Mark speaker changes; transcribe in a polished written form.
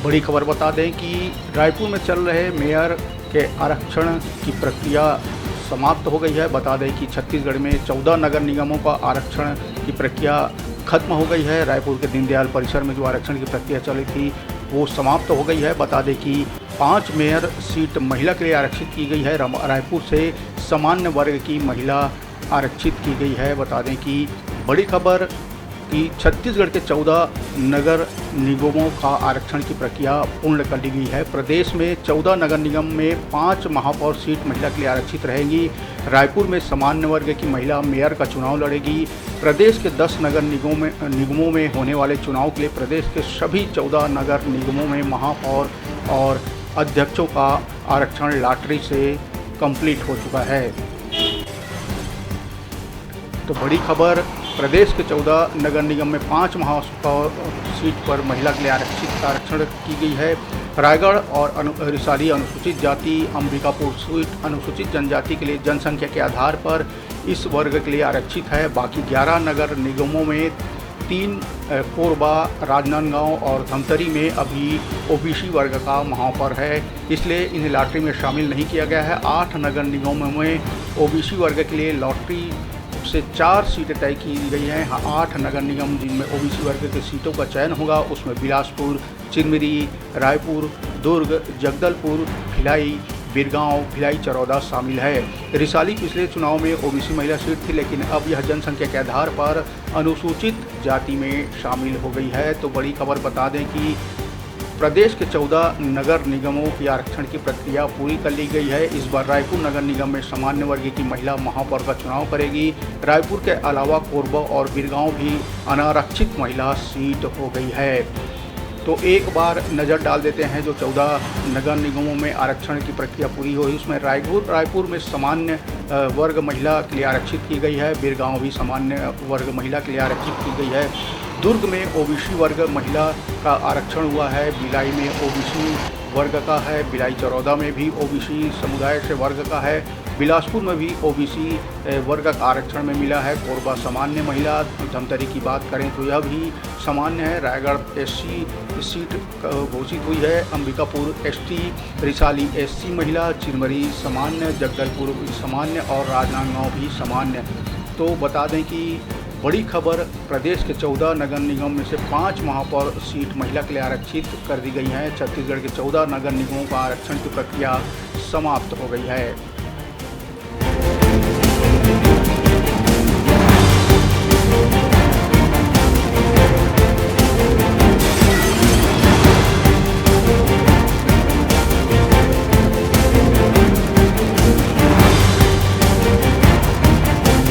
Speaker 1: बड़ी खबर बता दें कि रायपुर में चल रहे मेयर के आरक्षण की प्रक्रिया समाप्त हो गई है। बता दें कि छत्तीसगढ़ में 14 नगर निगमों का आरक्षण की प्रक्रिया खत्म हो गई है। रायपुर के दीनदयाल परिसर में जो आरक्षण की प्रक्रिया चली थी वो समाप्त हो गई है। बता दें कि 5 मेयर सीट महिला के लिए आरक्षित की गई है। रायपुर से सामान्य वर्ग की महिला आरक्षित की गई है। बता दें कि बड़ी खबर कि छत्तीसगढ़ के 14 नगर निगमों का आरक्षण की प्रक्रिया पूर्ण कर ली गई है। प्रदेश में 14 नगर निगम में 5 महापौर सीट महिला के लिए आरक्षित रहेंगी। रायपुर में सामान्य वर्ग की महिला मेयर का चुनाव लड़ेगी। प्रदेश के 10 नगर निगमों में होने वाले चुनाव के लिए प्रदेश के सभी 14 नगर निगमों में महापौर और अध्यक्षों का आरक्षण लॉटरी से कंप्लीट हो चुका है। तो बड़ी खबर, प्रदेश के 14 नगर निगम में 5 महापौर सीट पर महिला के लिए आरक्षण की गई है। रायगढ़ और रिसाली अनुसूचित जाति, अंबिकापुर सीट अनुसूचित जनजाति के लिए जनसंख्या के आधार पर इस वर्ग के लिए आरक्षित है। बाकी 11 नगर निगमों में 3 कोरबा, राजनांदगांव और धमतरी में अभी ओबीसी वर्ग का महापौर है, इसलिए इन्हें लॉटरी में शामिल नहीं किया गया है। 8 नगर निगमों में ओबीसी वर्ग के लिए लॉटरी से 4 सीटें तय की गई हैं। 8 नगर निगम जिनमें ओबीसी वर्ग की सीटों का चयन होगा उसमें बिलासपुर, चिरमिरी, रायपुर, दुर्ग, जगदलपुर, भिलाई, बिरगांव, भिलाई चरौदा शामिल है। रिसाली पिछले चुनाव में ओबीसी महिला सीट थी, लेकिन अब यह जनसंख्या के आधार पर अनुसूचित जाति में शामिल हो गई है। तो बड़ी खबर बता दें कि प्रदेश के 14 नगर निगमों की आरक्षण की प्रक्रिया पूरी कर ली गई है। इस बार रायपुर नगर निगम में सामान्य वर्ग की महिला महापौर का चुनाव करेगी। रायपुर के अलावा कोरबा और बिरगांव भी अनारक्षित महिला सीट हो गई है। तो एक बार नज़र डाल देते हैं जो 14 नगर निगमों में आरक्षण की प्रक्रिया पूरी हुई उसमें रायपुर में सामान्य वर्ग महिला के लिए आरक्षित की गई है। बिरगांव भी सामान्य वर्ग महिला के लिए आरक्षित की गई है। दुर्ग में ओबीसी वर्ग महिला का आरक्षण हुआ है। भिलाई में ओबीसी वर्ग का है। भिलाई चरौदा में भी ओबीसी समुदाय से वर्ग का है। बिलासपुर में भी ओबीसी वर्ग का आरक्षण में मिला है। कोरबा सामान्य महिला, धमतरी की बात करें तो यह भी सामान्य है। रायगढ़ एससी सीट घोषित हुई है। अंबिकापुर एसटी, रिसाली एससी महिला, चिरमरी सामान्य, जगदलपुर सामान्य और राजनांदगांव भी सामान्य। तो बता दें कि बड़ी खबर, प्रदेश के 14 नगर निगम में से 5 महापौर सीट महिला के लिए आरक्षित कर दी गई हैं। छत्तीसगढ़ के 14 नगर निगमों का आरक्षण की प्रक्रिया समाप्त हो गई है।